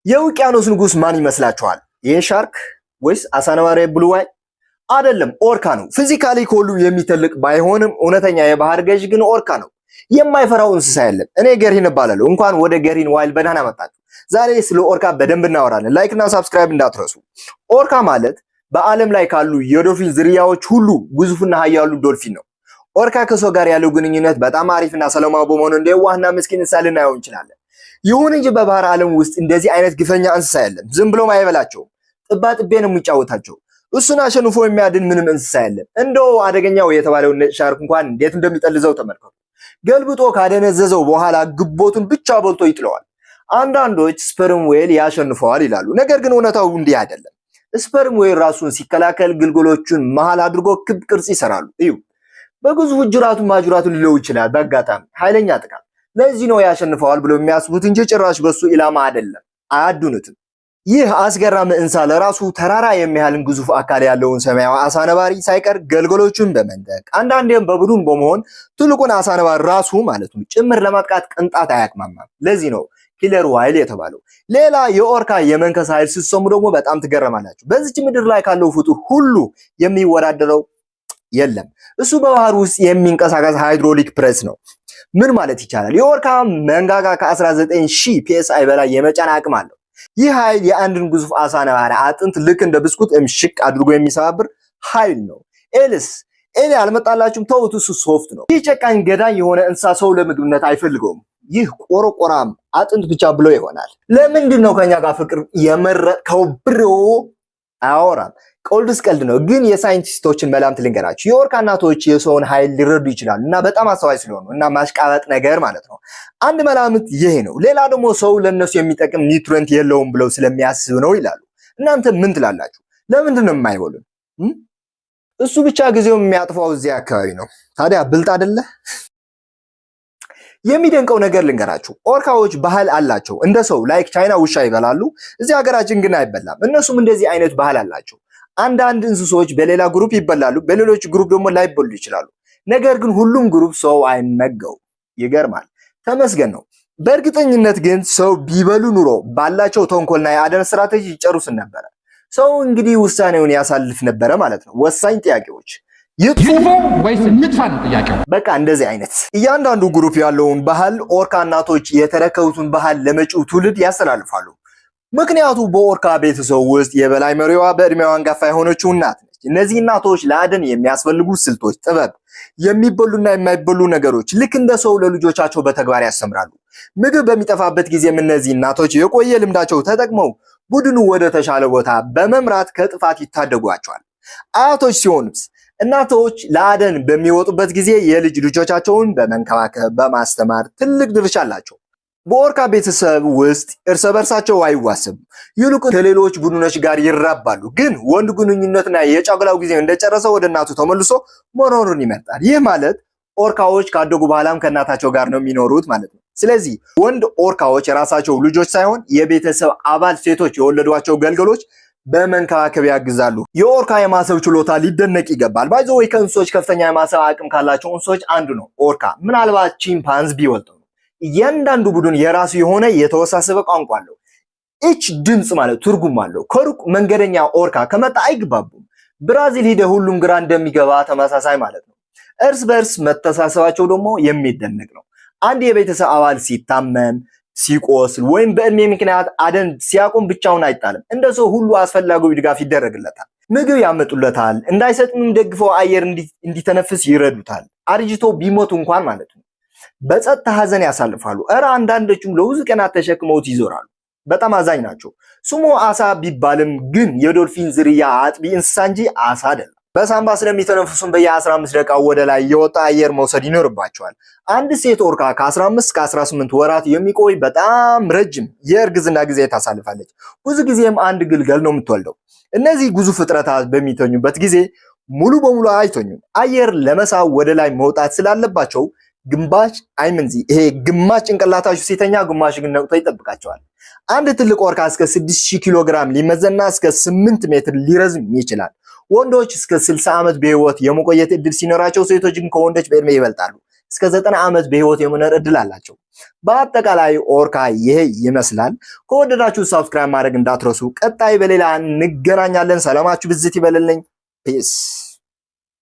የውቅያኖስ ንጉስ ማን ይመስላችኋል? የሻርክ ወይስ አሳነባሪ ብሉ ዋይል? አይደለም፣ ኦርካ ነው። ፊዚካሊ ከሁሉ የሚተልቅ ባይሆንም እውነተኛ የባህር ገዥ ግን ኦርካ ነው። የማይፈራው እንስሳ የለም። እኔ ገሪን እባላለሁ። እንኳን ወደ ገሪን ዋይል በደህና መጣችሁ። ዛሬ ስለ ኦርካ በደንብ እናወራለን። ላይክ እና ሰብስክራይብ እንዳትረሱ። ኦርካ ማለት በዓለም ላይ ካሉ የዶልፊን ዝርያዎች ሁሉ ግዙፍና ኃያሉ ዶልፊን ነው። ኦርካ ከሰው ጋር ያለው ግንኙነት በጣም አሪፍና ሰላማዊ በመሆኑ እንደ ዋህና ምስኪን እንስሳ ልናየው እንችላለን። ይሁን እንጂ በባህር ዓለም ውስጥ እንደዚህ አይነት ግፈኛ እንስሳ የለም። ዝም ብሎም አይበላቸውም። ጥባጥቤ ነው የሚጫወታቸው። እሱን አሸንፎ የሚያድን ምንም እንስሳ የለም። እንደው አደገኛው የተባለው ነጭ ሻርክ እንኳን እንዴት እንደሚጠልዘው ተመልከቱ። ገልብጦ ካደነዘዘው በኋላ ግቦቱን ብቻ በልቶ ይጥለዋል። አንዳንዶች ስፐርም ዌል ያሸንፈዋል ይላሉ። ነገር ግን እውነታው እንዲህ አይደለም። ስፐርም ዌል ራሱን ሲከላከል ግልገሎቹን መሃል አድርጎ ክብ ቅርጽ ይሰራሉ። እዩ፣ በግዙፍ ጅራቱን ማጅራቱን ሊለው ይችላል። በአጋጣሚ ኃይለኛ ጥቃት። ለዚህ ነው ያሸንፈዋል ብለው የሚያስቡት እንጂ ጭራሽ በሱ ኢላማ አይደለም፣ አያዱኑትም። ይህ አስገራሚ እንስሳ ለራሱ ተራራ የሚያህልን ግዙፍ አካል ያለውን ሰማያዊ አሳ ነባሪ ሳይቀር ገልገሎቹን በመንጠቅ አንዳንዴም በቡድን በመሆን ትልቁን አሳ ነባሪ ራሱ ማለት ነው ጭምር ለማጥቃት ቅንጣት አያቅማማም። ለዚህ ነው ኪለር ዋይል የተባለው። ሌላ የኦርካ የመንከስ ኃይል ስትሰሙ ደግሞ በጣም ትገረማላችሁ። በዚች ምድር ላይ ካለው ፍጡር ሁሉ የሚወዳደረው የለም። እሱ በባህር ውስጥ የሚንቀሳቀስ ሃይድሮሊክ ፕሬስ ነው። ምን ማለት ይቻላል? የኦርካ መንጋጋ ከ19000 ፒኤስአይ በላይ የመጫን አቅም አለው። ይህ ኃይል የአንድን ግዙፍ አሳ ነባሪ አጥንት ልክ እንደ ብስኩት እምሽቅ አድርጎ የሚሰባብር ኃይል ነው። ኤሊ አልመጣላችሁም? ተውት፣ እሱ ሶፍት ነው። ይህ ጨካኝ ገዳኝ የሆነ እንስሳ ሰው ለምግብነት አይፈልገውም። ይህ ቆረቆራም አጥንት ብቻ ብሎ ይሆናል። ለምንድን ነው ከኛ ጋር ፍቅር የመረጥከው ብሎ አያወራም። ቀልድስ ቀልድ ነው። ግን የሳይንቲስቶችን መላምት ልንገራችሁ። የኦርካ እናቶች የሰውን ኃይል ሊረዱ ይችላሉ እና በጣም አስተዋይ ስለሆኑ እና ማሽቃበጥ ነገር ማለት ነው። አንድ መላምት ይሄ ነው። ሌላ ደግሞ ሰው ለነሱ የሚጠቅም ኒውትሪንት የለውም ብለው ስለሚያስብ ነው ይላሉ። እናንተ ምን ትላላችሁ? ለምንድን ነው የማይበሉን? እሱ ብቻ ጊዜው የሚያጥፋው እዚህ አካባቢ ነው። ታዲያ ብልጥ አይደለ? የሚደንቀው ነገር ልንገራችሁ። ኦርካዎች ባህል አላቸው። እንደ ሰው ላይክ ቻይና ውሻ ይበላሉ። እዚህ ሀገራችን ግን አይበላም። እነሱም እንደዚህ አይነት ባህል አላቸው። አንዳንድ እንስሶች በሌላ ግሩፕ ይበላሉ፣ በሌሎች ግሩፕ ደግሞ ላይበሉ ይችላሉ። ነገር ግን ሁሉም ግሩፕ ሰው አይመገቡ። ይገርማል። ተመስገን ነው። በእርግጠኝነት ግን ሰው ቢበሉ ኑሮ ባላቸው ተንኮልና የአደን ስትራቴጂ ይጨርሱን ነበረ። ሰው እንግዲህ ውሳኔውን ያሳልፍ ነበረ ማለት ነው። ወሳኝ ጥያቄዎች ይጥፉ ወይስ ንጥፋ ነው ጥያቄው። በቃ እንደዚህ አይነት እያንዳንዱ ግሩፕ ያለውን ባህል ኦርካ እናቶች የተረከቡትን ባህል ለመጪው ትውልድ ያስተላልፋሉ። ምክንያቱ በኦርካ ቤተሰብ ውስጥ የበላይ መሪዋ በእድሜዋ አንጋፋ የሆነችው እናት ነች። እነዚህ እናቶች ለአደን የሚያስፈልጉ ስልቶች፣ ጥበብ፣ የሚበሉና የማይበሉ ነገሮች ልክ እንደ ሰው ለልጆቻቸው በተግባር ያስተምራሉ። ምግብ በሚጠፋበት ጊዜም እነዚህ እናቶች የቆየ ልምዳቸው ተጠቅመው ቡድኑ ወደ ተሻለ ቦታ በመምራት ከጥፋት ይታደጓቸዋል። አያቶች ሲሆኑስ እናቶች ለአደን በሚወጡበት ጊዜ የልጅ ልጆቻቸውን በመንከባከብ በማስተማር ትልቅ ድርሻ አላቸው። በኦርካ ቤተሰብ ውስጥ እርስ በርሳቸው አይዋሰቡም። ይልቁን ከሌሎች ቡድኖች ጋር ይራባሉ። ግን ወንድ ግንኙነትና የጫጉላው ጊዜ እንደጨረሰ ወደ እናቱ ተመልሶ መኖሩን ይመርጣል። ይህ ማለት ኦርካዎች ካደጉ በኋላም ከእናታቸው ጋር ነው የሚኖሩት ማለት ነው። ስለዚህ ወንድ ኦርካዎች የራሳቸው ልጆች ሳይሆን የቤተሰብ አባል ሴቶች የወለዷቸው ገልገሎች በመንከባከብ ያግዛሉ። የኦርካ የማሰብ ችሎታ ሊደነቅ ይገባል። ባይዘው ከእንስሶች ከፍተኛ የማሰብ አቅም ካላቸው እንስሶች አንዱ ነው ኦርካ። ምናልባት ቺምፓንዝ ቢወልጠው ነው። እያንዳንዱ ቡድን የራሱ የሆነ የተወሳሰበ ቋንቋ አለው። እች ድምጽ ማለት ትርጉም አለው። ከሩቅ መንገደኛ ኦርካ ከመጣ አይግባቡም። ብራዚል ሂደ ሁሉም ግራ እንደሚገባ ተመሳሳይ ማለት ነው። እርስ በርስ መተሳሰባቸው ደግሞ የሚደነቅ ነው። አንድ የቤተሰብ አባል ሲታመም፣ ሲቆስል ወይም በእድሜ ምክንያት አደን ሲያቆም ብቻውን አይጣልም። እንደ ሰው ሁሉ አስፈላጊው ድጋፍ ይደረግለታል። ምግብ ያመጡለታል። እንዳይሰጥም ደግፈው አየር እንዲተነፍስ ይረዱታል። አርጅቶ ቢሞት እንኳን ማለት ነው። በጸጥታ ሐዘን ያሳልፋሉ። አንዳንዶቹም ለብዙ ቀናት ተሸክመውት ይዞራሉ። በጣም አዛኝ ናቸው። ስሙ አሳ ቢባልም ግን የዶልፊን ዝርያ አጥቢ እንስሳ እንጂ አሳ አይደለም። በሳምባ ስለሚተነፍሱም በየ15 ደቂቃ ወደ ላይ የወጣ አየር መውሰድ ይኖርባቸዋል። አንድ ሴት ኦርካ ከ15 እስከ 18 ወራት የሚቆይ በጣም ረጅም የእርግዝና ጊዜ ታሳልፋለች። ብዙ ጊዜም አንድ ግልገል ነው የምትወልደው። እነዚህ ግዙፍ ፍጥረታት በሚተኙበት ጊዜ ሙሉ በሙሉ አይተኙም። አየር ለመሳብ ወደ ላይ መውጣት ስላለባቸው ግማሽ ይሄ ግማሽ ጭንቅላታቸው ሲተኛ ግማሽ ግን ነቅቶ ይጠብቃቸዋል። አንድ ትልቅ ኦርካ እስከ 6000 ኪሎ ግራም ሊመዘንና እስከ 8 ሜትር ሊረዝም ይችላል። ወንዶች እስከ 60 ዓመት በህይወት የመቆየት እድል ሲኖራቸው ሴቶች ግን ከወንዶች በእድሜ ይበልጣሉ። እስከ 90 ዓመት በህይወት የመኖር እድል አላቸው። በአጠቃላይ ኦርካ ይሄ ይመስላል። ከወደዳችሁ ሰብስክራይብ ማድረግ እንዳትረሱ። ቀጣይ በሌላ እንገናኛለን። ሰላማችሁ ብዝት ይበልልኝ። ፒስ